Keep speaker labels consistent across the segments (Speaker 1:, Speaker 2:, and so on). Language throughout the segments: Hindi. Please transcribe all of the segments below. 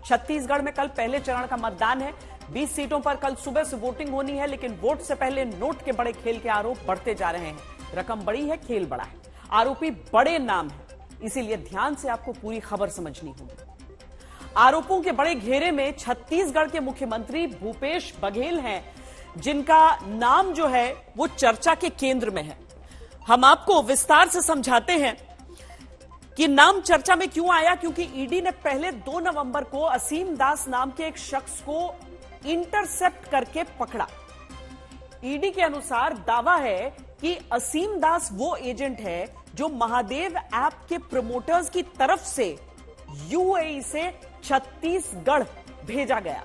Speaker 1: छत्तीसगढ़ में कल पहले चरण का मतदान है। 20 सीटों पर कल सुबह से वोटिंग होनी है, लेकिन वोट से पहले नोट के बड़े खेल के आरोप बढ़ते जा रहे हैं। रकम बड़ी है, खेल बड़ा है, आरोपी बड़े नाम है, इसीलिए ध्यान से आपको पूरी खबर समझनी होगी। आरोपों के बड़े घेरे में छत्तीसगढ़ के मुख्यमंत्री भूपेश बघेल हैं, जिनका नाम जो है वो चर्चा के केंद्र में है। हम आपको विस्तार से समझाते हैं कि नाम चर्चा में क्यों आया, क्योंकि ईडी ने पहले 2 नवंबर को असीम दास नाम के एक शख्स को इंटरसेप्ट करके पकड़ा। ईडी के अनुसार दावा है कि असीम दास वो एजेंट है जो महादेव ऐप के प्रमोटर्स की तरफ से यूएई से छत्तीसगढ़ भेजा गया।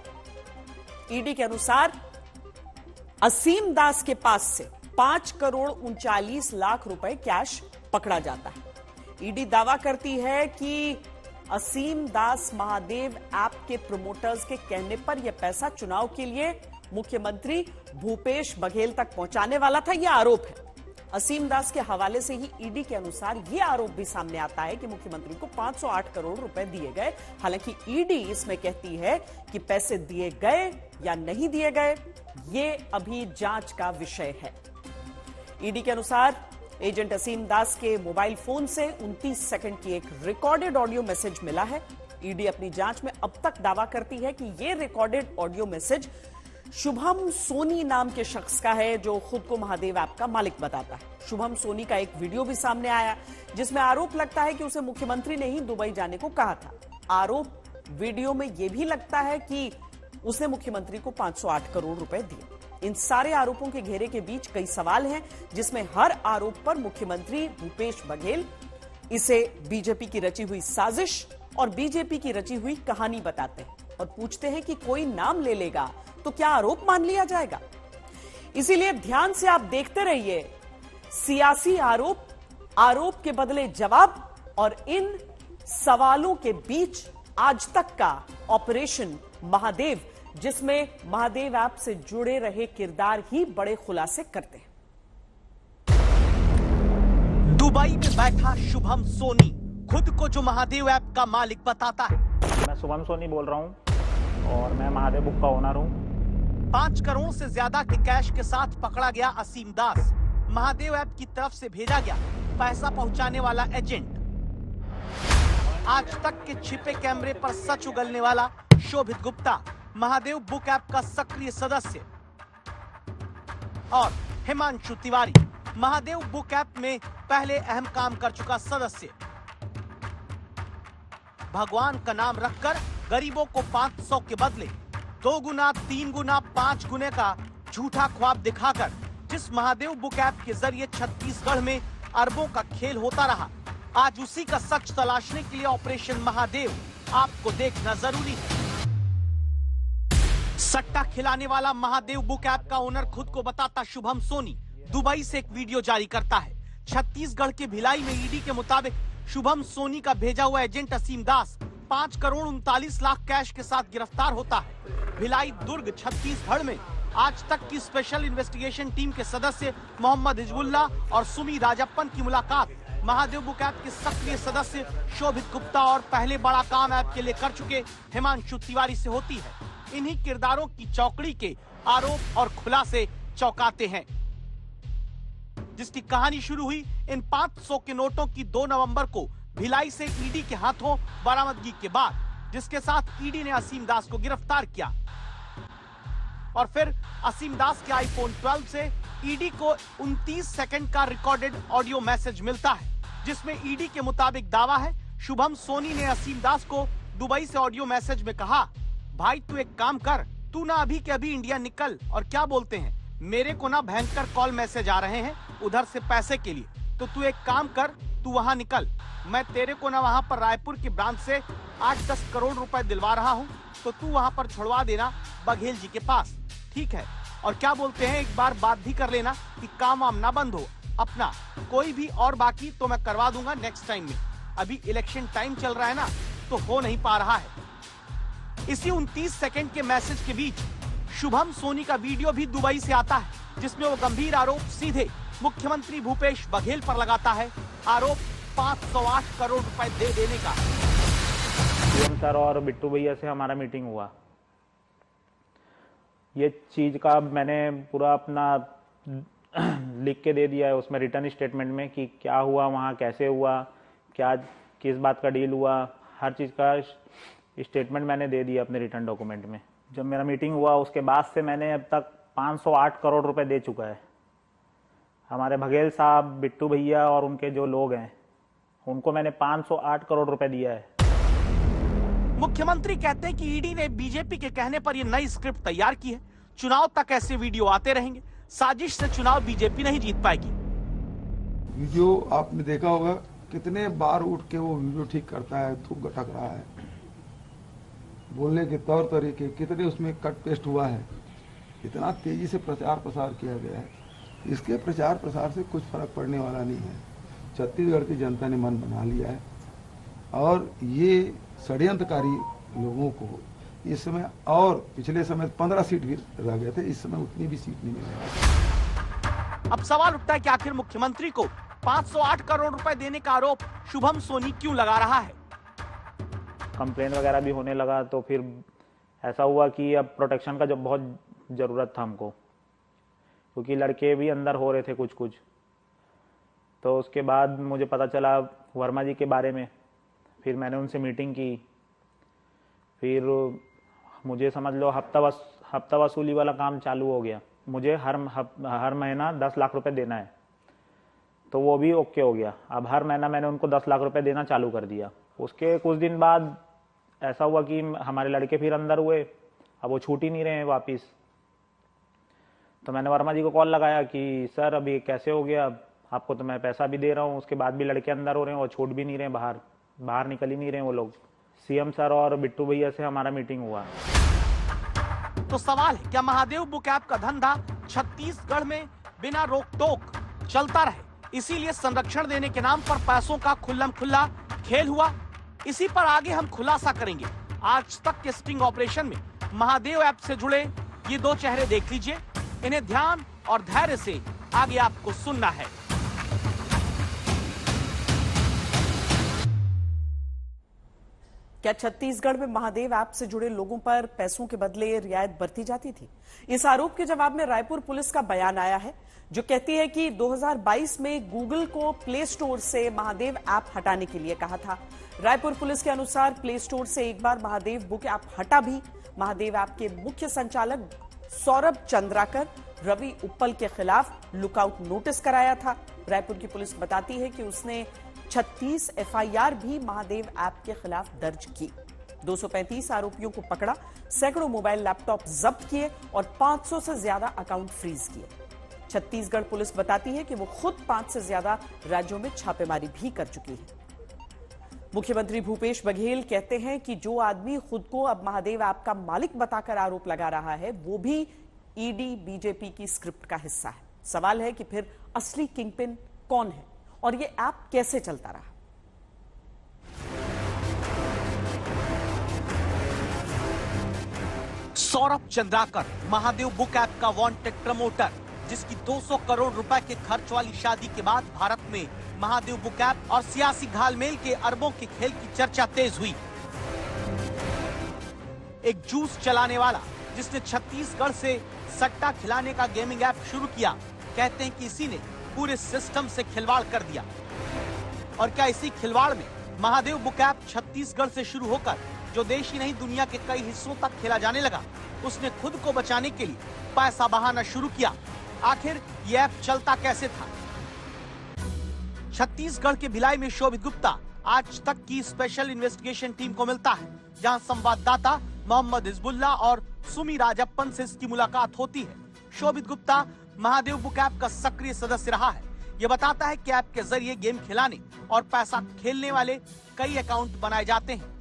Speaker 1: ईडी के अनुसार असीम दास के पास से 5 करोड़ 39 लाख रुपए कैश पकड़ा जाता है। ईडी दावा करती है कि असीम दास महादेव ऐप के प्रमोटर्स के कहने पर यह पैसा चुनाव के लिए मुख्यमंत्री भूपेश बघेल तक पहुंचाने वाला था, यह आरोप है। असीम दास के हवाले से ही ईडी के अनुसार यह आरोप भी सामने आता है कि मुख्यमंत्री को 508 करोड़ रुपए दिए गए। हालांकि ईडी इसमें कहती है कि पैसे दिए गए या नहीं दिए गए, यह अभी जांच का विषय है। ईडी के अनुसार एजेंट असीम दास के मोबाइल फोन से 29 सेकंड की एक रिकॉर्डेड ऑडियो मैसेज मिला है। ईडी अपनी जांच में अब तक दावा करती है कि यह recorded audio message Shubham Soni नाम के शख्स का है, जो खुद को महादेव ऐप का मालिक बताता है। शुभम सोनी का एक वीडियो भी सामने आया, जिसमें आरोप लगता है कि उसे मुख्यमंत्री ने ही दुबई जाने को कहा था। आरोप वीडियो में यह भी लगता है कि उसने मुख्यमंत्री को 508 करोड़ रुपए दिए। इन सारे आरोपों के घेरे के बीच कई सवाल हैं, जिसमें हर आरोप पर मुख्यमंत्री भूपेश बघेल इसे बीजेपी की रची हुई साजिश और बीजेपी की रची हुई कहानी बताते हैं और पूछते हैं कि कोई नाम ले लेगा तो क्या आरोप मान लिया जाएगा। इसीलिए ध्यान से आप देखते रहिए। सियासी आरोप, आरोप के बदले जवाब और इन सवालों के बीच आज तक का ऑपरेशन महादेव, जिसमें महादेव ऐप से जुड़े रहे किरदार ही बड़े खुलासे करते हैं।
Speaker 2: दुबई में बैठा शुभम सोनी खुद को जो महादेव ऐप का मालिक बताता है।
Speaker 3: मैं शुभम सोनी बोल रहा हूं और मैं महादेव बुक का ओनर हूं।
Speaker 2: 5 करोड़ से ज्यादा के कैश के साथ पकड़ा गया असीम दास, महादेव ऐप की तरफ से भेजा गया पैसा पहुंचाने वाला एजेंट। आज तक के छिपे कैमरे पर सच उगलने वाला शोभित गुप्ता, महादेव बुक ऐप का सक्रिय सदस्य, और हिमांशु तिवारी, महादेव बुक ऐप में पहले अहम काम कर चुका सदस्य। भगवान का नाम रखकर गरीबों को 500 के बदले 2 गुना, 3 गुना, 5 गुने का झूठा ख्वाब दिखाकर जिस महादेव बुक ऐप के जरिए छत्तीसगढ़ में अरबों का खेल होता रहा, आज उसी का सच तलाशने के लिए ऑपरेशन महादेव आपको देखना जरूरी है। सट्टा खिलाने वाला महादेव बुक ऐप का ओनर खुद को बताता शुभम सोनी दुबई से एक वीडियो जारी करता है। छत्तीसगढ़ के भिलाई में ईडी के मुताबिक शुभम सोनी का भेजा हुआ एजेंट असीम दास 5 करोड़ 39 लाख कैश के साथ गिरफ्तार होता है। भिलाई, दुर्ग, छत्तीसगढ़ में आज तक की स्पेशल इन्वेस्टिगेशन टीम के सदस्य मोहम्मद हिजबुल्ला और सुमी राजप्पन की मुलाकात महादेव बुक ऐप के सक्रिय सदस्य शोभित गुप्ता और पहले बड़ा काम ऐप के लिए कर चुके हिमांशु तिवारी से होती है। इन्हीं किरदारों की चौकड़ी के आरोप और खुलासे चौंकाते हैं, जिसकी कहानी शुरू हुई इन 500 के नोटों की 2 नवंबर को भिलाई से ईडी के हाथों बरामदगी के बाद, जिसके साथ ईडी ने असीम दास को गिरफ्तार किया। और फिर असीम दास के आईफोन 12 से ईडी को 29 सेकंड का रिकॉर्डेड ऑडियो मैसेज मिलता है, जिसमें ईडी के मुताबिक दावा है शुभम सोनी ने असीम दास को दुबई से ऑडियो मैसेज में कहा, भाई तू एक काम कर, तू ना अभी के अभी इंडिया निकल, और क्या बोलते हैं, मेरे को ना भयंकर कॉल मैसेज आ रहे हैं उधर से पैसे के लिए, तो तू एक काम कर, तू वहां निकल, मैं तेरे को ना वहां पर रायपुर की ब्रांच से 8-10 करोड़ रुपए दिलवा रहा हूं, तो तू वहां पर छुड़वा देना बघेल जी के पास, ठीक है। और क्या बोलते हैं, एक बार बात भी कर लेना कि काम वाम ना बंद हो अपना, कोई भी और बाकी तो मैं करवा दूंगा नेक्स्ट टाइम में, अभी इलेक्शन टाइम चल रहा है ना, तो हो नहीं पा रहा है। इसी 29 सेकंड के मैसेज के बीच शुभम सोनी का वीडियो भी दुबई से आता है, जिसमें वो गंभीर आरोप सीधे मुख्यमंत्री भूपेश बघेल पर लगाता है। आरोप 508 करोड़ रुपए दे देने का।
Speaker 3: सीएम सर और बिट्टू भैया से हमारा मीटिंग हुआ। ये चीज़ का मैंने पूरा अपना लिख के दे दिया है उसमें रिटर्न स्टेटमेंट में कि क्या हुआ वहाँ, कैसे हुआ, क्या किस बात का डील हुआ, हर चीज़ का स्टेटमेंट मैंने दे दिया अपने रिटर्न डॉक्यूमेंट में। जब मेरा मीटिंग हुआ उसके बाद से मैंने अब तक 508 करोड़ रुपए दे चुका है। हमारे बघेल साहब, बिट्टू भैया और उनके जो लोग हैं उनको मैंने 508 करोड़ रुपए दिया है।
Speaker 2: मुख्यमंत्री कहते हैं कि ईडी ने बीजेपी के कहने पर यह नई स्क्रिप्ट तैयार की है। चुनाव तक ऐसे वीडियो आते रहेंगे। साजिश से चुनाव बीजेपी नहीं जीत पाएगी।
Speaker 4: वीडियो आपने देखा होगा कितने बार उठ के वो वीडियो ठीक करता है, थूक गटक रहा है, बोलने के तौर तरीके कितने उसमें कट पेस्ट हुआ है, इतना तेजी से प्रचार प्रसार किया गया है। इसके प्रचार प्रसार से कुछ फर्क पड़ने वाला नहीं है। छत्तीसगढ़ की जनता ने मन बना लिया है और ये षड्यंत्रकारी लोगों को इस समय, और पिछले समय 15 सीट भी रह गए थे, इस समय उतनी भी सीट नहीं मिलेगी।
Speaker 2: अब सवाल उठता है कि आखिर मुख्यमंत्री को 508 करोड़ रुपए देने का आरोप शुभम सोनी क्यों लगा रहा है।
Speaker 3: कंप्लेन वगैरह भी होने लगा तो फिर ऐसा हुआ कि अब प्रोटेक्शन का जब बहुत ज़रूरत था हमको, क्योंकि लड़के भी अंदर हो रहे थे कुछ कुछ। तो उसके बाद मुझे पता चला वर्मा जी के बारे में, फिर मैंने उनसे मीटिंग की। फिर मुझे समझ लो हफ्ता वसूली वाला काम चालू हो गया। मुझे हर महीना 10 लाख रुपए देना है, तो वो भी ओके हो गया। अब हर महीना मैंने उनको 10 लाख रुपए देना चालू कर दिया। उसके कुछ दिन बाद ऐसा हुआ कि हमारे लड़के फिर अंदर हुए, अब वो छूट ही नहीं रहे हैं वापिस। तो मैंने वर्मा जी को कॉल लगाया कि सर अभी कैसे हो गया, आपको तो मैं पैसा भी दे रहा हूँ, उसके बाद भी लड़के अंदर हो रहे हैं और छूट भी नहीं रहे, बाहर निकल ही नहीं रहे वो लोग। सीएम सर और बिट्टू भैया से हमारा मीटिंग हुआ।
Speaker 2: तो सवाल है, क्या महादेव बुक ऐप का धंधा छत्तीसगढ़ में बिना रोक टोक चलता रहे, इसीलिए संरक्षण देने के नाम पर पैसों का खुल्लम खुल्ला खेल हुआ? इसी पर आगे हम खुलासा करेंगे। आज तक के स्टिंग ऑपरेशन में महादेव ऐप से जुड़े ये दो चेहरे देख लीजिए। इन्हें ध्यान और धैर्य से आगे आपको सुनना है।
Speaker 1: क्या छत्तीसगढ़ में महादेव ऐप से जुड़े लोगों पर पैसों के बदले रियायत बरती जाती थी? इस आरोप के जवाब में रायपुर पुलिस का बयान आया है, जो कहती है कि 2022 में गूगल को प्ले स्टोर से महादेव ऐप हटाने के लिए कहा था। रायपुर पुलिस के अनुसार प्ले स्टोर से एक बार महादेव बुक ऐप हटा भी। महादेव ऐप के मुख्य संचालक सौरभ चंद्राकर रवि उप्पल के खिलाफ लुकआउट नोटिस कराया था। रायपुर की पुलिस बताती है कि उसने 36 एफआईआर भी महादेव ऐप के खिलाफ दर्ज की। 235 आरोपियों को पकड़ा, सैकड़ों मोबाइल लैपटॉप जब्त किए और 500 से ज्यादा अकाउंट फ्रीज किए। छत्तीसगढ़ पुलिस बताती है कि वो खुद 5 से ज्यादा राज्यों में छापेमारी भी कर चुकी है। मुख्यमंत्री भूपेश बघेल कहते हैं कि जो आदमी खुद को अब महादेव ऐप का मालिक बताकर आरोप लगा रहा है, वो भी ईडी बीजेपी की स्क्रिप्ट का हिस्सा है। सवाल है कि फिर असली किंगपिन कौन है और ये ऐप कैसे चलता रहा?
Speaker 2: सौरभ चंद्राकर, महादेव बुक ऐप का वांटेड प्रमोटर, जिसकी 200 करोड़ रुपए के खर्च वाली शादी के बाद भारत में महादेव बुक ऐप और सियासी घालमेल के अरबों के खेल की चर्चा तेज हुई। एक जूस चलाने वाला जिसने छत्तीसगढ़ से सट्टा खिलाने का गेमिंग ऐप शुरू किया, कहते हैं कि इसी ने पूरे सिस्टम से खिलवाड़ कर दिया। और क्या इसी खिलवाड़ में महादेव बुक ऐप छत्तीसगढ़ से शुरू होकर जो देश ही नहीं दुनिया के कई हिस्सों तक खेला जाने लगा, उसने खुद को बचाने के लिए पैसा बहाना शुरू किया। आखिर यह ऐप चलता कैसे था? छत्तीसगढ़ के भिलाई में शोभित गुप्ता आज तक की स्पेशल इन्वेस्टिगेशन टीम को मिलता है, जहां संवाददाता मोहम्मद हिजबुल्ला और सुमी राजप्पन से इसकी मुलाकात होती है। शोभित गुप्ता महादेव बुक ऐप का सक्रिय सदस्य रहा है। यह बताता है कि ऐप के जरिए गेम खिलाने और पैसा खेलने वाले कई अकाउंट बनाए जाते हैं।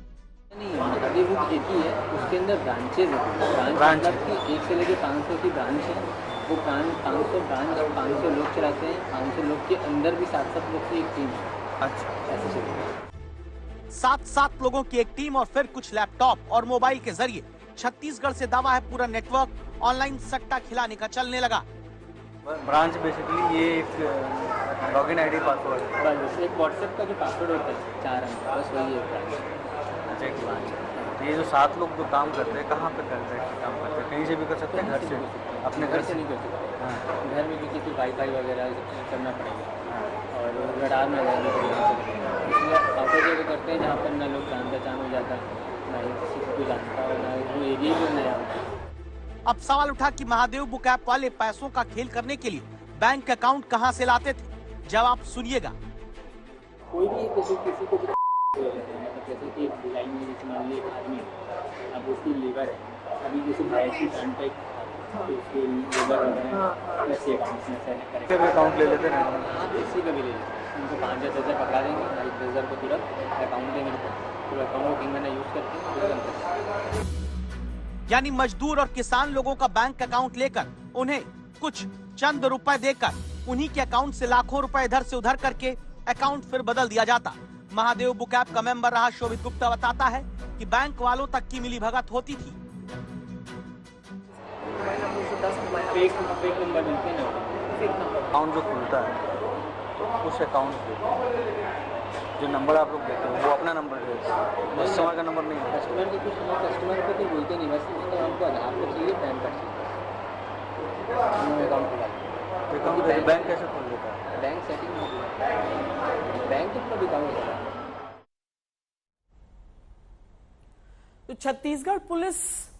Speaker 5: नहीं, महादेव बुक एक ही है, उसके अंदर ब्रांचेज हैं। ब्रांच मतलब कि 1 से लेकर 500 की ब्रांच है। वो 500 ब्रांच 500 लोग चलाते हैं। 500 लोग के अंदर भी 7-7 लोग की एक टीम है। अच्छा, ऐसे चलता है।
Speaker 2: 7 लोगों की एक टीम और फिर कुछ लैपटॉप और मोबाइल के जरिए छत्तीसगढ़ से दावा है पूरा नेटवर्क ऑनलाइन सट्टा खिलाने का चलने लगा।
Speaker 6: ब्रांच बेसिकली ये एक लॉगिन आईडी पासवर्ड है,
Speaker 5: बस एक व्हाट्सएप का जो पासवर्ड होता है 4 अंक, बस वही है ब्रांच।
Speaker 6: एक ब्रांच है। तो ये जो 7 लोग जो काम करते हैं, कहाँ पे कर रहे हैं काम करते हैं? कहीं से भी कर सकते हैं, घर से, अपने
Speaker 5: घर से नहीं कर सकते।
Speaker 6: हाँ।
Speaker 5: घर में भी किसी वाईफाई वगैरह करना पड़ेगा और रडार में रहना पड़ेगा। इसलिए काफ़ी जगह करते हैं जहाँ पर ना लोग जान पहचान हो जाता है, ना ही किसी को जानता हो, ना वो एरिया भी नया होता है।
Speaker 2: अब सवाल उठा कि महादेव बुक ऐप वाले पैसों का खेल करने के लिए बैंक अकाउंट कहां से लाते थे? जवाब सुनिएगा।
Speaker 5: कोई भी जैसे किसी को भी मतलब जैसे एक लाइन में जैसे मान लीजिए एक आदमी है, अब उसकी लेबर है, अभी जैसे ऐसी कॉन्टैक्ट तो उसके लेबर वगैरह वैसे अकाउंट में सेलेक्ट
Speaker 6: भी
Speaker 5: करेंगे।
Speaker 6: अकाउंट ले लेते हैं।
Speaker 5: आप किसी का भी ले लें, उनको 5,000 पकड़ा देंगे, 10,000 को तुरंत अकाउंट देंगे, तो अकाउंट को 3 महीना यूज़ करके
Speaker 2: यानी मजदूर और किसान लोगों का बैंक अकाउंट लेकर उन्हें कुछ चंद रुपए देकर उन्हीं के अकाउंट से लाखों रुपए इधर से उधर करके अकाउंट फिर बदल दिया जाता। महादेव बुक ऐप का मेंबर रहा शोभित गुप्ता बताता है कि बैंक वालों तक की मिलीभगत होती थी।
Speaker 5: फेक नंबर मिलते हैं ना,
Speaker 6: अकाउंट जो खुलता है तो उस अकाउंट पे जो नंबर आप लोग देते हो वो अपना नंबर देते हैं, कस्टमर का नंबर नहीं है।
Speaker 5: कस्टमर के कुछ कस्टमर को तो बोलते नहीं, बस उसका हमको आधार कार्ड चाहिए, पैन कार्ड चाहिए, उन्होंने अकाउंट खुला।
Speaker 6: तो अकाउंट बैंक कैसे खोल देता है?
Speaker 5: बैंक सेटिंग में बैंक तो कभी अकाउंट होता है।
Speaker 1: तो छत्तीसगढ़ पुलिस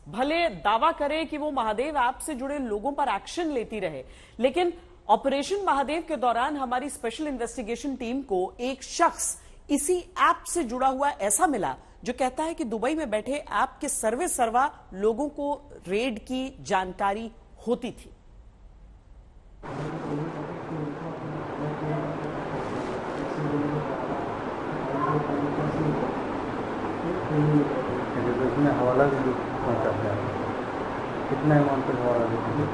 Speaker 1: भले दावा करे कि वो महादेव ऐप से जुड़े लोगों पर एक्शन लेती रहे, लेकिन ऑपरेशन महादेव के दौरान हमारी स्पेशल इन्वेस्टिगेशन टीम को एक शख्स इसी ऐप से जुड़ा हुआ ऐसा मिला जो कहता है कि दुबई में बैठे ऐप के सर्वे सर्वा लोगों को रेड की जानकारी होती थी।
Speaker 6: इसमें हवाला भी पहुंचाता है, कितना अमाउंट पर हवाला देते हैं?